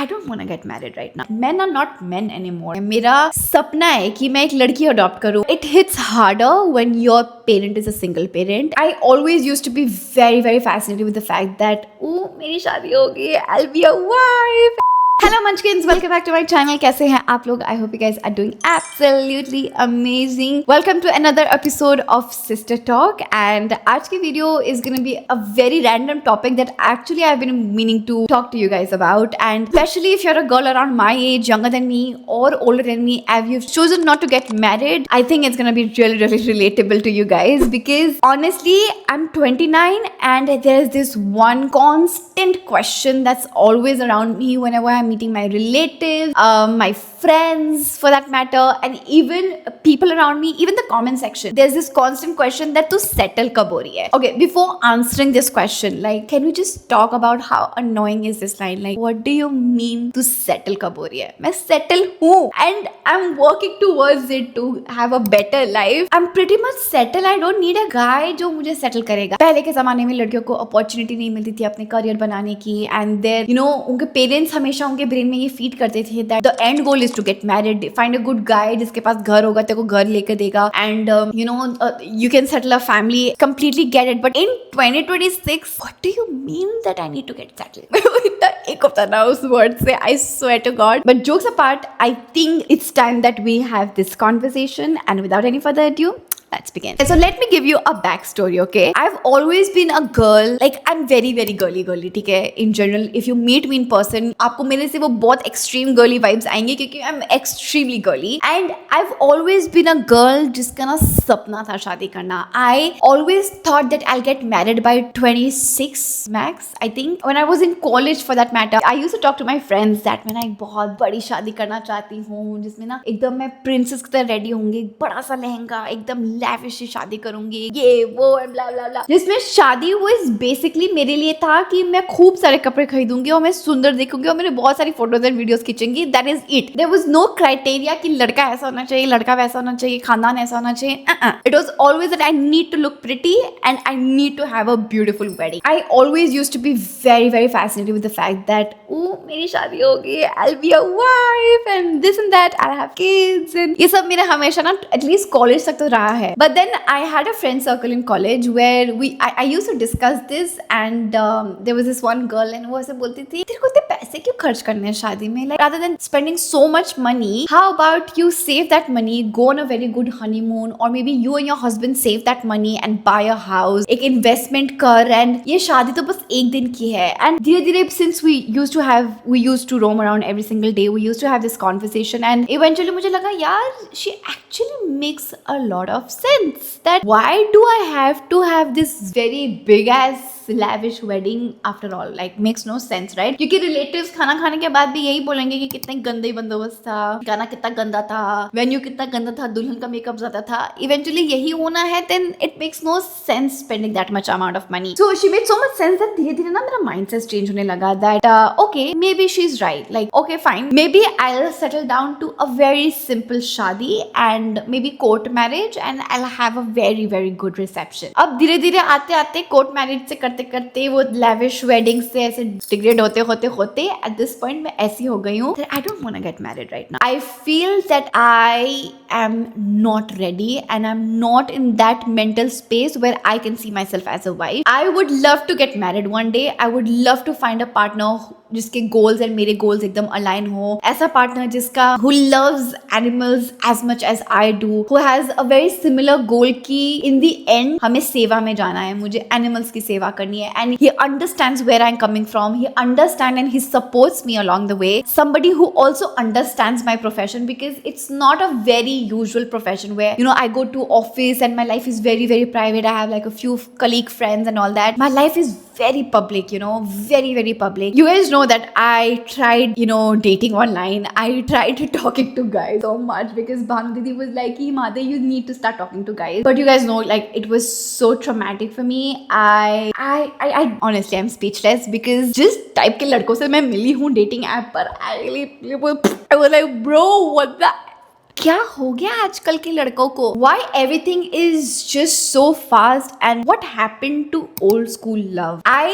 I don't want to get married right now. Men are not men anymore. मेरा सपना है कि मैं एक लड़की अडॉप्ट करूं. It hits harder when your parent is a single parent. I always used to be very fascinated with the fact that मेरी शादी होगी, I'll be a wife. Hello Munchkins, welcome back to my channel. कैसे हैं आप लोग? I hope you guys are doing absolutely amazing. Welcome to another episode of Sister Talk, and आज की video is gonna be a very random topic that actually I've been meaning to talk to you guys about, and especially if you're a girl around my age, younger than me or older than me, and you've chosen not to get married, I think it's gonna be really relatable to you guys, because honestly I'm 29 and there's this one constant question that's always around me whenever I'm meeting my relatives, my friends for that matter, and even people around me, even the comment section. There's this constant question that to settle kab ho rahi hai. Okay, before answering this question, like, can we just talk about how annoying is this line? Like, what do you mean to settle kab ho rahi hai? मैं settle हूँ and I'm working towards it to have a better life. I'm pretty much settled. I don't need a guy जो मुझे settle करेगा. पहले के ज़माने में लड़कियों को opportunity नहीं मिलती थी अपने career बनाने की, and their, you know, उनके parents हमेशा उनके ब्रेन में ये फीड करते थे that the end goal is to get married, find a good guy जिसके पास घर होगा, तेरे को घर लेकर देगा, and you know, you can settle a family. Completely get it, but in 2026, what do you mean that I need to get settled? इतना एक हफ्ता ना उस word से, I swear to God. But jokes apart, I think it's time that we have this conversation, and without any further ado, let's begin. So let me give you a backstory, okay? I've always been a girl, like I'm very girly, ठीक है? In general, if you meet me in person, आपको मेरे से वो बहुत extreme girly vibes आएंगे क्योंकि I'm extremely girly. And I've always been a girl जिसका ना सपना था शादी करना. I always thought that I'll get married by 26 max, I think. When I was in college for that matter, I used to talk to my friends that मैं ना एक बहुत बड़ी शादी करना चाहती हूँ जिसमें ना एकदम मैं प्रिंसेस की तरह रेडी होंगी, एक बड़ा सा लहंगा, एकदम लैविश शादी करूंगी, ये वो ब्ला ब्ला ब्ला. जिसमें शादी वाज बेसिकली मेरे लिए था कि मैं खूब सारे कपड़े खरीदूंगी और मैं सुंदर दिखूंगी और मेरे बहुत सारी फोटोज एंड वीडियोस खींचूंगी. That is it. There was no criteria कि लड़का ऐसा होना चाहिए, लड़का वैसा होना चाहिए, खानदान ऐसा होना चाहिए. It was always that I need to look pretty and I need to have a beautiful wedding. I always used to be very fascinated with the fact that मेरी शादी होगी, I'll be a wife and this and that, I'll have kids, and ये सब मेरा हमेशा ना at least college तक तो रहा है. But then I had a friend circle in college where I used to discuss this, and there was this one girl and वो ऐसे बोलती थी, तेरे को इतने पैसे क्यों खर्च करने हैं शादी में? Like, rather than spending so much money, how about you save that money, go on a very good honeymoon, or maybe you and your husband save that money and buy a house, एक investment कर, and ये शादी तो बस एक दिन की है. And धीरे-धीरे since we used to roam around every single day, we used to have this conversation, and eventually मुझे लगा यार, she actually makes a lot of sense. That why do I have to have this very big ass lavish wedding after all? Like, makes no sense, right? क्योंकि relatives खाना खाने के बाद भी यही बोलेंगे कि कितने गंदे बंदोबस्त था, गाना कितना गंदा था, वेन्यू कितना गंदा था, दुल्हन का मेकअप ज्यादा था. Eventually यही होना है, then it makes no sense spending that much amount of money. So she made so much sense that धीरे-धीरे ना मेरा mindset change होने लगा that okay, maybe she's right. Like, okay, fine, maybe I'll settle down to a very simple शादी and maybe court marriage, and I'll have a very good reception. अब धीरे-धीरे आते-आते court marriage से करते वो lavish wedding से ऐसे degrade होते at this point मैं ऐसी हो गई हूँ that I don't want to get married right now. I feel that I am not ready and I'm not in that mental space where I can see myself as a wife. I would love to get married one day. I would love to find a partner जिसके goals and मेरे goals एकदम align हो. ऐसा partner जिसका who loves animals as much as I do, who has a very similar goal कि in the end हमें सेवा में जाना है, मुझे animals की सेवा करनी है, and he understands where I'm coming from, he understands and he supports me along the way. Somebody who also understands my profession, because it's not a very usual profession where, you know, I go to office and my life is very private. I have like a few colleague friends and all that. My life is very public, you know, very public. You guys know that I tried, you know, dating online. I tried talking to guys so much because Bhanu Didi was like, Madhe, you need to start talking to guys. But you guys know, like, it was so traumatic for me. I honestly, I'm speechless because just type के लड़कों से मैं मिली हूँ dating app पर. I was like, bro, what the क्या हो गया आजकल के लड़कों को? Why everything is just so fast and what happened to old school love? I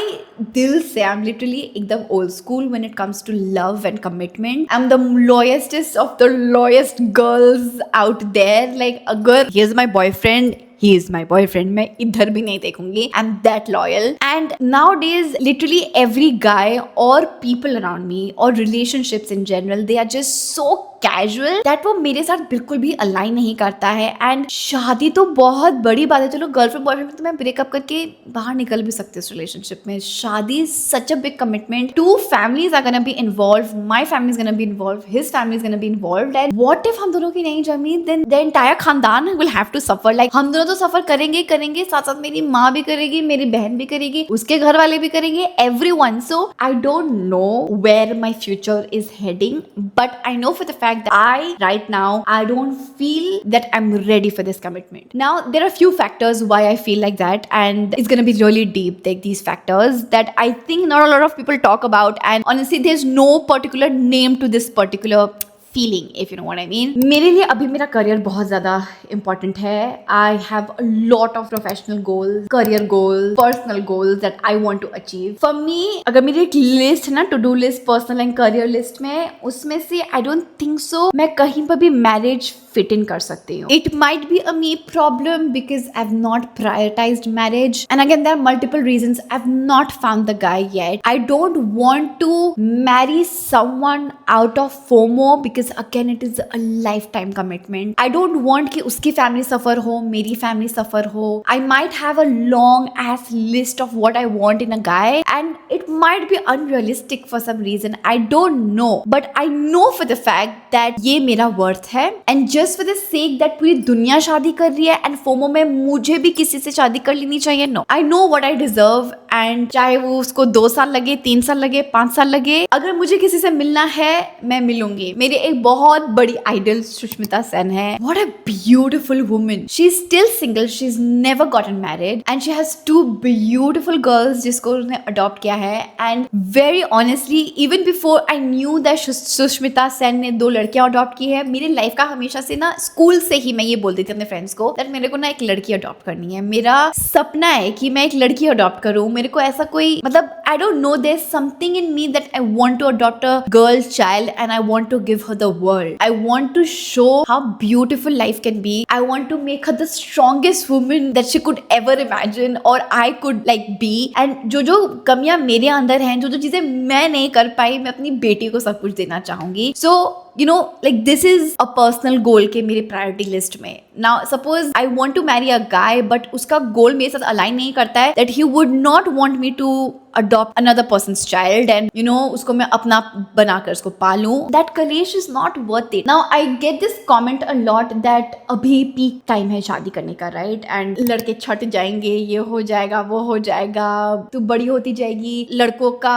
दिल से I'm literally एकदम old school when it comes to love and commitment. I'm the loyalest of the loyalest girls out there. Like अगर here's my boyfriend, he is my boyfriend, मैं इधर भी नहीं देखूंगी. I'm that loyal. And nowadays literally every guy or people around me or relationships in general, they are just so casual that वो मेरे साथ बिल्कुल भी अलाइन नहीं करता है. एंड शादी तो बहुत बड़ी बात है. चलो गर्लफ्रेंड बॉयफ्रेंड तो मैं ब्रेकअप करके बाहर निकल भी सकती हूँ उस रिलेशनशिप में. शादी such a big commitment. Two families are gonna be involve. My family is gonna be involve, his family is gonna be involve. And what if हम दोनों की नहीं जमी, देन द एंटायर खानदान will have to suffer. Like हम दोनों तो सफर करेंगे करेंगे, साथ साथ मेरी माँ भी करेगी, मेरी बहन भी करेगी, उसके घर वाले भी करेंगे, everyone. So I don't know where my future is heading, but I know for the fact that right now I don't feel that I'm ready for this commitment. Now there are few factors why I feel like that, and it's gonna be really deep, like these factors that I think not a lot of people talk about, and honestly there's no particular name to this particular feeling, if you know what I mean. मेरे लिए अभी मेरा career बहुत ज़्यादा important है. I have a lot of professional goals, career goals, personal goals that I want to achieve. For me, अगर मेरी एक लिस्ट है ना, to do list, personal and career list में, उसमें से I don't think so मैं कहीं पर भी marriage fit in कर सकती हूँ. It might be a me problem because I've not prioritized marriage, and again there are multiple reasons. I've not found the guy yet. I don't want to marry someone out of FOMO because again it is a lifetime commitment. I don't want कि उसकी family suffer हो, मेरी family suffer हो. I might have a long ass list of what I want in a guy, and it might be unrealistic for some reason. I don't know, but I know for the fact that ये मेरा worth है, and just for the sake that पूरी दुनिया शादी कर रही है and FOMO में मुझे भी किसी से शादी कर लेनी चाहिए. No, I know what I deserve, and चाहे वो उसको 2 साल लगे, 3 साल लगे, 5 साल लगे, अगर मुझे किसी से मिलना है मैं मिलूंगी. मेरी एक बहुत बड़ी आइडल सुष्मिता सेन है. What a beautiful woman. She's still single, she's never gotten married, and she has 2 beautiful girls जिसको उसने अडॉप्ट किया है. And very honestly, even before I knew that Sushmita Sen ने 2 लड़कियां अडॉप्ट की है, मेरी लाइफ का हमेशा से ना स्कूल से ही मैं ये बोलती थी अपने फ्रेंड्स को दैट मेरे को ना एक लड़की अडॉप्ट करनी है. मेरा सपना है कि मैं एक लड़की अडॉप्ट करूं. मेरे को ऐसा कोई मतलब I don't know, there is something in me that I want to adopt a girl child and I want to give her the world. I want to show how beautiful life can be. I want to make her the strongest woman that she could ever imagine or I could like be. And जो कमियां मेरे अंदर हैं, जो चीजें मैं नहीं कर पाई, मैं अपनी बेटी को सब कुछ देना चाहूंगी. सो you know, like this is a personal goal के मेरे priority list में. Now suppose I want to marry a guy but उसका goal मेरे साथ align नहीं करता है, that he would not want me to adopt another person's child and you know उसको मैं अपना बनाकर उसको पालूं. That कलेश is not worth it. Now I get this comment a lot that अभी peak time है शादी करने का, right? And लड़के छट जाएंगे, ये हो जाएगा, वो हो जाएगा, तू बड़ी होती जाएगी, लड़कों का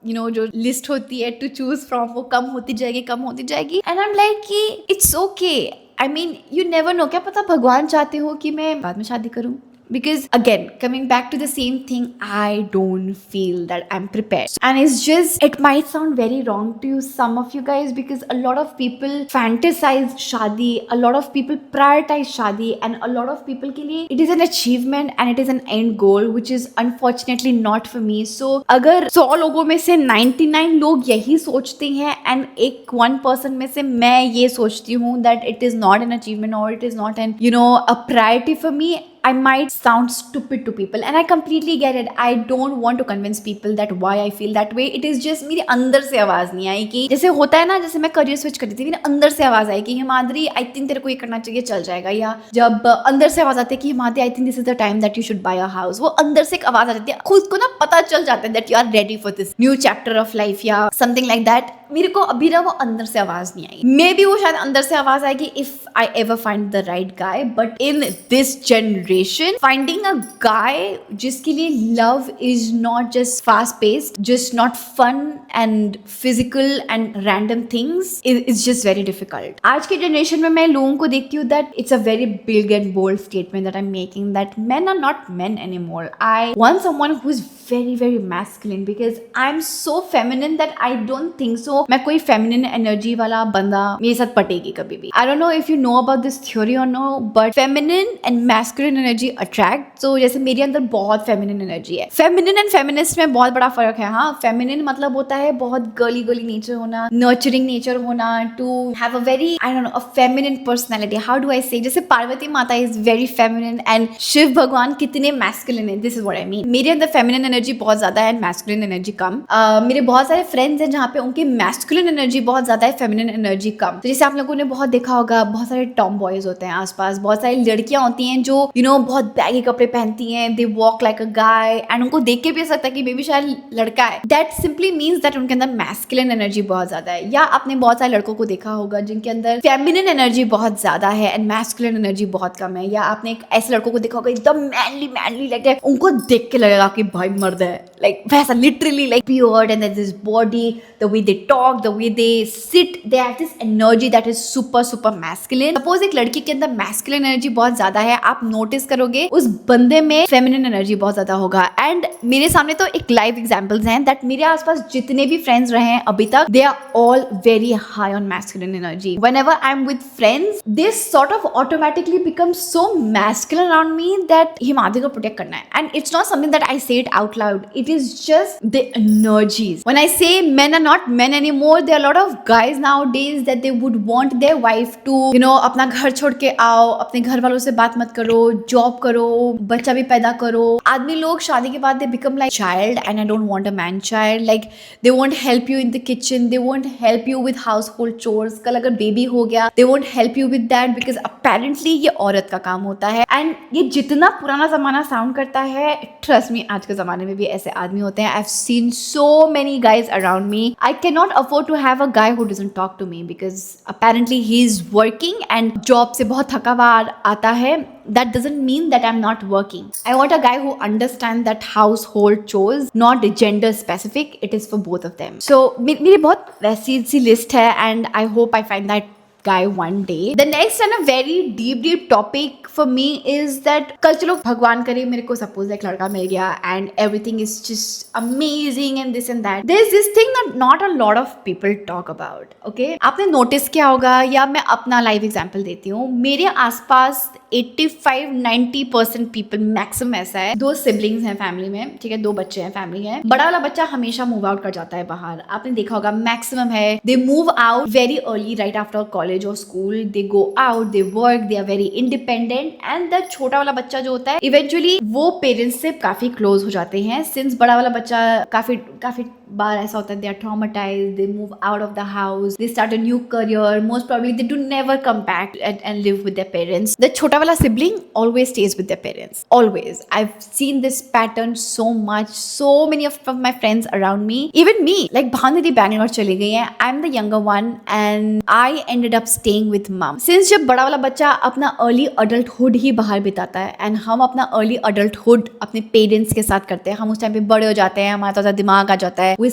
जो लिस्ट होती है टू चूज फ्रॉम वो कम होती जाएगी. एंड आई एम लाइक कि it's okay. I mean you never know, क्या पता भगवान चाहते हो कि मैं बाद में शादी करूं. Because again, coming back to the same thing, I don't feel that I'm prepared. And it's just, it might sound very wrong to you, some of you guys, because a lot of people fantasize shadi, a lot of people prioritize shadi, and a lot of people के लिए it is an achievement and it is an end goal, which is unfortunately not for me. So अगर 100 लोगों में से 99 लोग यही सोचते हैं and एक 1% में से मैं ये सोचती हूँ that it is not an achievement or it is not an a priority for me, I might sound stupid to people, and I completely get it. I don't want to convince people that why I feel that way. It is just मेरे अंदर से आवाज नहीं आई कि जैसे होता है ना, जैसे मैं करियर स्विच कर रही थी, मेरे अंदर से आवाज आई कि हिमाद्री आई थिंक तेरे को ये करना चाहिए, चल जाएगा. या जब अंदर से आवाज आती है कि Himadri I think this is the time that you should buy a house, वो अंदर से एक आवाज आ जाती है, खुद को ना पता चल जाता है that you are ready for this new chapter of life या समथिंग लाइक दैट. मेरे को अभी ना वो अंदर से आवाज नहीं आई. मे बी वो शायद अंदर से आवाज आएगी if I ever find the right guy. But in this generation, finding a guy जिसके लिए love is not just fast paced, just not fun and physical and random things, is just very difficult. आज के generation में मैं लोगों को देखती हूँ that it's a very big and bold statement that I am making, that men are not men anymore. I want someone who is very very masculine because I'm so feminine that I don't think so मैं कोई feminine energy वाला बंदा मेरे साथ पटेगी कभी भी। I don't know if you know about this theory or no, but feminine and masculine energy attract. तो जैसे मेरे अंदर बहुत फेमिनिन एनर्जी है। फेमिनिन एंड फेमिनिस्ट में बहुत बड़ा फर्क है। हाँ, फेमिनिन मतलब होता है बहुत गर्ली गर्ली नेचर होना, नर्चरिंग नेचर होना, to have a very I don't know a feminine personality. How do I say, जैसे पार्वती माता is very feminine and Shiv भगवान कितने मैस्कुलिन है। This is what I mean. मेरे अंदर फेमिनिन एनर्जी बहुत ज्यादा है, मैस्कुलिन एनर्जी कम। मेरे बहुत सारे फ्रेंड्स हैं जहाँ पे उनकी मैस्कुलिन एनर्जी बहुत ज्यादा है, फेमिनिन एनर्जी कम। तो जैसे आप लोगों ने बहुत देखा होगा, बहुत सारे टॉम बॉयज होते हैं आसपास, बहुत सारी लड़कियां होती हैं जो बहुत बैगी कपड़े पहनती हैं, they walk like a guy, and उनको देख के भी ऐसा लगता है कि बेबी शायद लड़का है। दैट सिंपली मीन्स दैट उनके अंदर मैस्कुलिन एनर्जी बहुत ज्यादा है। या आपने बहुत सारे लड़कों को देखा होगा जिनके अंदर फेमिनिन एनर्जी बहुत ज्यादा है एंड मैस्कुलिन एनर्जी बहुत कम है। या आपने ऐसे लड़कों को देखा होगा एकदम मैनली मैनली लगता है, उनको देख के लगेगा कि भाई मर्द है, लाइक वैसा literally like pure and this body, the way they talk, the way they sit, they have this energy that is super super masculine. Suppose एक लड़की के अंदर मैस्कुलिन एनर्जी बहुत ज्यादा है, आप नोटिस करोगे उस बंदे में फेमिनिन एनर्जी बहुत ज्यादा होगा। एंड मेरे सामने तो एक लाइव एग्जांपल्स हैं दैट मेरे आसपास जितने भी फ्रेंड्स रहे हैं अभी तक, they are all very high on masculine energy. Whenever I am with friends, this sort of automatically become so masculine around me that Himadri को प्रोटेक्ट करना है। And it's not something that I say it out loud, it is just the energies. When I say men are not men anymore, there are a lot of guys nowadays that they would want their wife to अपना घर छोड़ के आओ, अपने घर वालों से बात मत करो, जॉब करो, बच्चा भी पैदा करो। आदमी लोग शादी के बाद they become like child and I don't want a man child, like they won't help you in the kitchen, they won't help you with household chores। कल अगर बेबी हो गया they won't help you with that because apparently ये औरत का काम होता है। एंड ये जितना पुराना जमाना साउंड करता है, ट्रस्ट मी आज के जमाने में भी ऐसे आदमी होते हैं। I've seen so many guys around me. I cannot afford to have a guy who doesn't talk to me because apparently he is working and job से बहुत थका हुआ आता है। That doesn't mean that I'm not working. I want a guy who understands that household chores, not gender specific. It is for both of them. So मेरी बहुत वैसी सी list है and I hope I find that guy one day. The next and a very deep topic for me is that कल चलो भगवान करे मेरे को सपोज एक लड़का मिल गया and everything is just amazing and this and that. There is this thing that not a lot of people talk about. Okay? आपने नोटिस किया होगा, या मैं अपना लाइव एग्जांपल देती हूँ। मेरे आसपास 85-90% पीपल मैक्सिमम ऐसा है, 2 सिबलिंग्स हैं फैमिली में, ठीक है, 2 बच्चे हैं फैमिली है। बड़ा वाला बच्चा हमेशा मूव आउट कर जाता है बाहर, आपने देखा होगा मैक्सिमम है, they move out very early right after college or school, they go out, they work, they are very independent. And the छोटा वाला बच्चा जो होता है इवेंचुअली वो पेरेंट्स से काफी क्लोज हो जाते हैं, सिंस बड़ा वाला बच्चा काफी बार ऐसा होता है, they are traumatised, they move out of the house, they start a new career, most probably they do never come back and live with their parents. The छोटा वाला sibling always stays with their parents, always. I've seen this pattern so much, so many of my friends around me, even me, like Bhanadi Bangalore चली गई है, I'm the younger one and I ended up staying with mom. Since जब बड़ा वाला बच्चा अपना early adulthood ही बाहर बिताता है and हम अपना early adulthood अपने parents के साथ करते हैं, हम उस टाइम पे बड़े हो जाते हैं, हमारा थोड़ा दिमाग आ जाता है, we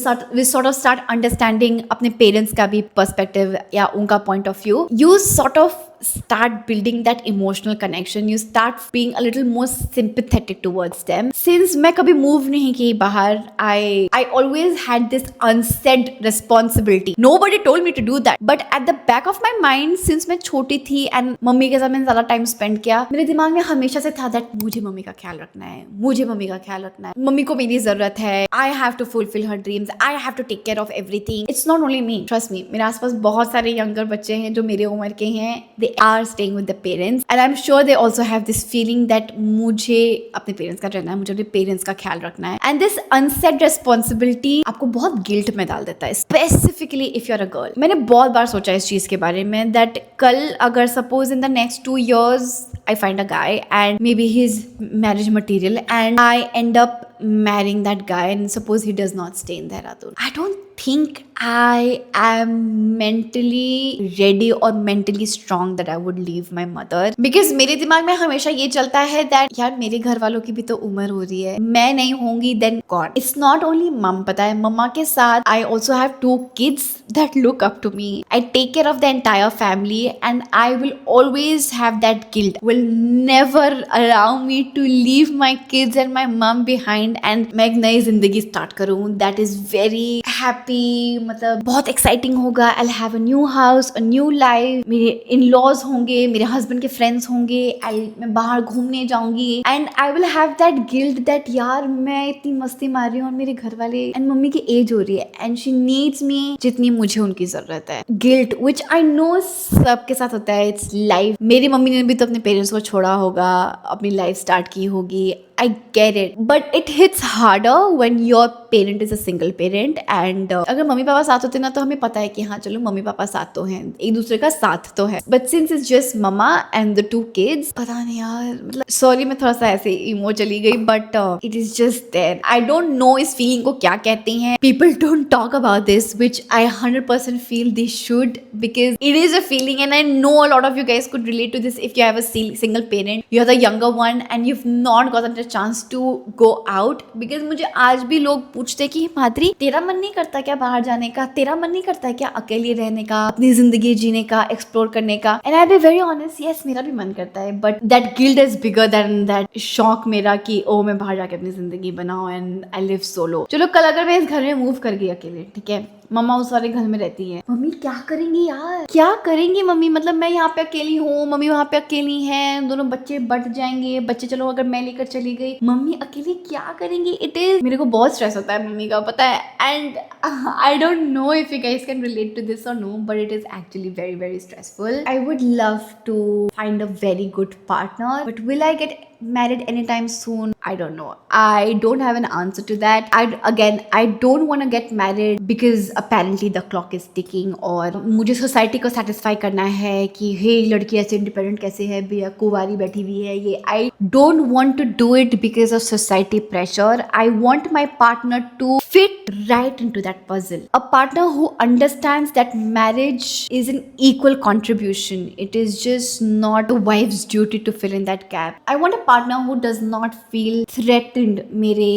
sort of start understanding अपने parents का भी perspective या उनका point of view, you sort of start building that emotional connection, you start being a little more sympathetic towards them. Since मैं कभी move नहीं की बाहर, I always had this unsaid responsibility. Nobody told me to do that, but at the back of my mind, since मैं छोटी थी and mummy के साथ मैंने ज़्यादा टाइम स्पेंड किया, मेरे दिमाग में हमेशा से था that मुझे मम्मी का ख्याल रखना है, मुझे मम्मी का ख्याल रखना है, मम्मी को मेरी ज़रूरत है, I have to fulfill her dreams, I have to take care of everything. It's not only me, trust me, मेरे आसपास बहुत सारे यंगर बच्चे हैं जो मेरे उम्र के हैं, they are staying with their parents and I'm sure they also have this feeling that मुझे अपने पेरेंट्स का रहना है, मुझे अपने पेरेंट्स का ख्याल रखना है, and this unsaid responsibility आपको बहुत गिल्ट में डाल देता है, specifically if you're a girl. मैंने बहुत बार सोचा इस चीज के बारे में that कल अगर suppose in the next 2 years I find a guy and maybe he's marriage material and I end up marrying that guy and suppose he does not stay in Dehradun, I don't think I am mentally ready or mentally strong that I would leave my mother, because मेरे दिमाग में हमेशा ये चलता है that यार मेरे घर वालों की भी तो उम्र हो रही है, मैं नहीं होंगी then कौन. It's not only mom, पता है मम्मा के साथ I also have 2 kids that look up to me. I take care of the entire family and I will always have that guilt. Will will never allow me to leave my kids and my mom behind and मैं एक नई जिंदगी start करूँ that is very happy, मतलब बहुत exciting होगा. I'll have a new house, a new life. मेरे in-laws होंगे, मेरे husband के friends होंगे, मैं बाहर घूमने जाऊंगी and I will have that guilt that यार मैं इतनी मस्ती मार रही हूँ और मेरे घर वाले and मम्मी की एज हो रही है and she needs me जितनी मुझे उनकी जरूरत है. Guilt which I know सबके साथ होता है, it's life. मेरी मम्मी ने भी तो अपने पेरेंट्स को छोड़ा होगा, अपनी लाइफ स्टार्ट की होगी. I get it, but it hits harder when your parent is a single parent and अगर मम्मी पापा साथ होते ना तो हमें पता है कि हाँ चलो मम्मी पापा साथ तो हैं, एक दूसरे का साथ तो है. But since it's just mama and the 2 kids, पता नहीं यार, मतलब सॉरी मैं थोड़ा सा ऐसे इमो चली गई, but it is just there. I don't know इस फीलिंग को क्या कहते हैं. People don't talk about this, which I 100% feel they should, because it is a feeling and I know a lot of you guys could relate to this. If you have a single parent, you are the younger one and you've not gotten chance to go out, because मुझे आज भी लोग पूछते कि माधुरी तेरा मन नहीं करता क्या बाहर जाने का, तेरा मन नहीं करता क्या अकेले रहने का, अपनी जिंदगी जीने का, एक्सप्लोर करने का. And I be very honest, yes मेरा भी मन करता है, but that guilt is bigger than that शौक मेरा कि ओ मैं बाहर जाके अपनी जिंदगी बनाऊं एंड आई लिव सोलो. चलो कल अगर मैं इस घर में मूव कर गई अकेले, ठीक है, मम्मा उस वाले घर में रहती है, मम्मी क्या करेंगी यार, क्या करेंगी मम्मी, मतलब मैं यहाँ पे अकेली हूँ, मम्मी वहाँ पे अकेली हैं, दोनों बच्चे बट जाएंगे, बच्चे चलो अगर मैं लेकर चली गई, मम्मी अकेली क्या करेंगी. इट इज, मेरे को बहुत स्ट्रेस होता है मम्मी का, पता है. And I don't know if you guys can relate to this or no, but it is actually very very stressful. I would love to find a very good partner, but will I get married anytime soon? I don't know. I don't have an answer to that. I don't want to get married because apparently the clock is ticking, और मुझे society को satisfy करना है कि हे लड़की ऐसे independent कैसे है, भैया कुंवारी बैठी हुई है, ये. I don't want to do it because of society pressure. I want my partner to fit right into that puzzle. A partner who understands that marriage is an equal contribution. It is just not a wife's duty to fill in that gap. I want a partner who does not feel threatened मेरे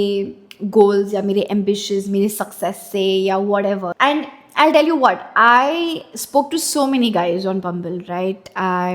goals या मेरे ambitions, मेरे success से या whatever. And I'll tell you what, I spoke to so many guys on Bumble, right?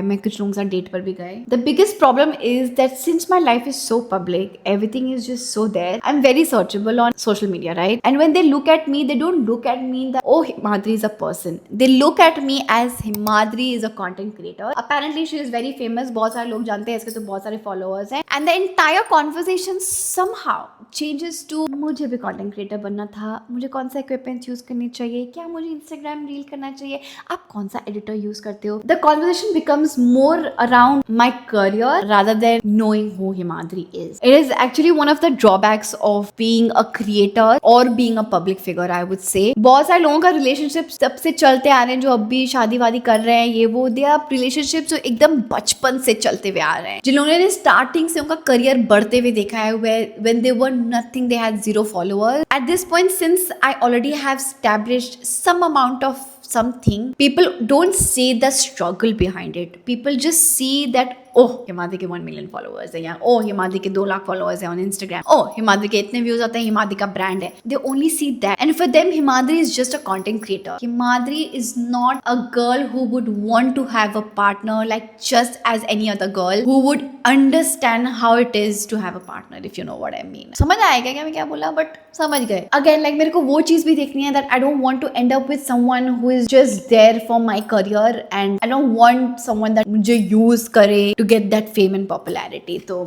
मैं कुछ लोगों के साथ डेट पर भी गए. The biggest problem is that since my life is so public, everything is just so there. I'm very searchable on social media, right? And when they look at me, they don't look at me that, oh, Himadri is a person. They look at me as Himadri is a content creator. Apparently, she is very famous. बहुत सारे लोग जानते हैं, इसके तो बहुत सारे followers हैं. And the entire conversation somehow changes to मुझे भी content creator बनना था, मुझे कौन सा equipment use करनी चाहिए, क्या मुझे इंस्टाग्राम रील करना चाहिए, आप कौन सा एडिटर यूज करते हो. The conversation becomes more around my career rather than knowing who Himadri is. It is actually one of the drawbacks of being a creator or being a public figure. I would say बहुत सारे लोगों का relationship तब से चलते आ रहे हैं जो अब भी शादी वादी कर रहे हैं, ये वो, दे आर रिलेशनशिप जो एकदम बचपन से चलते हुए आ रहे हैं, जिन लोगों ने स्टार्टिंग से उनका करियर बढ़ते हुए देखा है, when they were nothing, they had 0 followers. At this point, since I already have established some amount of something, people don't see the struggle behind it. People just see that, ओह हिमाद्री के 1 million followers है, या ओह हिमाद्री के 2 lakh followers है on Instagram, oh Himadri के इतने views आते हैं, हिमाद्री का ब्रांड है. They only see that and for them Himadri is just a content creator. Himadri is not a girl who would want to have a partner like just as any other girl who would understand how it is to have a partner, if you know what I mean. समझ आएगा क्या मैं क्या बोला, but समझ गए. Again like मेरे को वो चीज भी देखनी है that I don't want to end up with someone who is just there for my career, and I don't want someone that मुझे यूज करे to get that fame and popularity. तो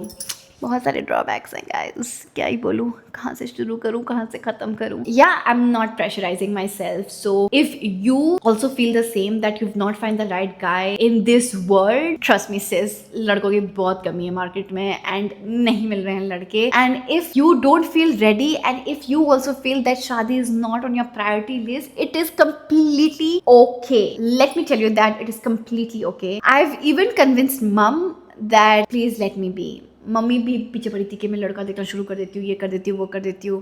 बहुत सारे ड्रॉबैक्स हैं गाइस, क्या ही बोलूँ, कहाँ से शुरू करूँ, कहाँ से खत्म करूँ. या I am not pressurising my self. So if you also feel the same that you not find the right guy in this world, trust me sis, लड़कों की बहुत कमी है मार्केट में एंड नहीं मिल रहे हैं लड़के. And if you don't feel ready and if you also feel that शादी is not on your priority list, it is completely okay. Let me tell you that it is completely okay. I've even convinced mom that please let me be. Mummy भी पीछे पड़ी थी कि मैं लड़का देखना शुरू कर देती हूँ, ये कर देती हूँ, वो कर देती हूँ.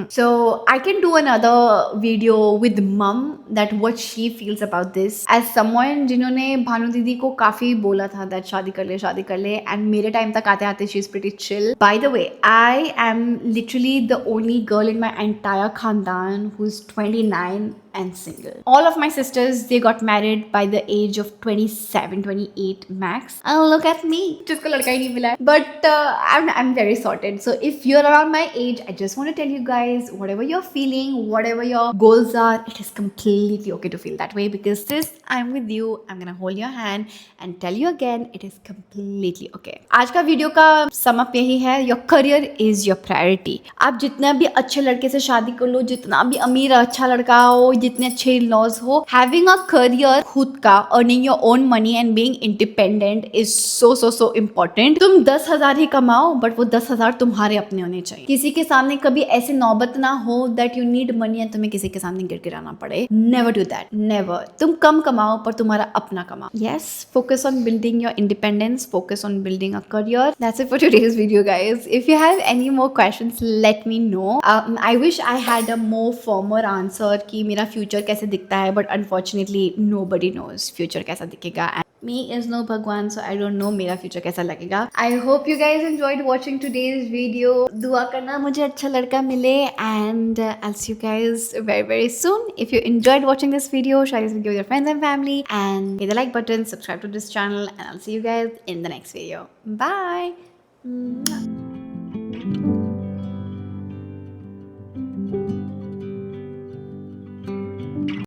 So I can do another video with mum that what she feels about this as someone जिन्होंने भानु दीदी को काफी बोला था that शादी कर ले and मेरे टाइम तक आते आते she is pretty chill. By the way, I am literally the only girl in my entire khandan who's 29 and single. All of my sisters, they got married by the age of 27, 28 max. And look at me, जिसको लड़का ही नहीं मिला है. But I'm very sorted. So if you're around my age, I just want to tell you guys, whatever you're feeling, whatever your goals are, it is completely okay to feel that way because sis, I'm with you. I'm gonna hold your hand and tell you again, it is completely okay. आज का video का sum up यही है, your career is your priority. आप जितना भी अच्छे लड़के से शादी कर लो, जितना भी अमीर अच्छा लड़का हो, जितने अच्छे लॉज हो, हैविंग अ करियर खुद का, earning your own money and being independent is so important. तुम 10,000 ही कमाओ बट वो 10,000 तुम्हारे अपने होने चाहिए. किसी के सामने कभी ऐसी नौबत ना हो that you need money and तुम्हें किसी के सामने गिड़गिड़ाना पड़े. Never do that, never. तुम कम कमाओ पर तुम्हारा अपना कमाओ. Yes, focus on building your independence, focus on building a career. That's it for today's video, guys. If you have any more questions, let me know. I wish I had a more firmer answer कि मेरा future कैसे दिखता है, but unfortunately nobody knows future कैसा दिखेगा. And me is no भगवान, so I don't know मेरा future कैसा लगेगा. I hope you guys enjoyed watching today's video. दुआ करना मुझे अच्छा लड़का मिले and I'll see you guys very soon. If you enjoyed watching this video, share this video with your friends and family and hit the like button, subscribe to this channel, and I'll see you guys in the next video. Bye.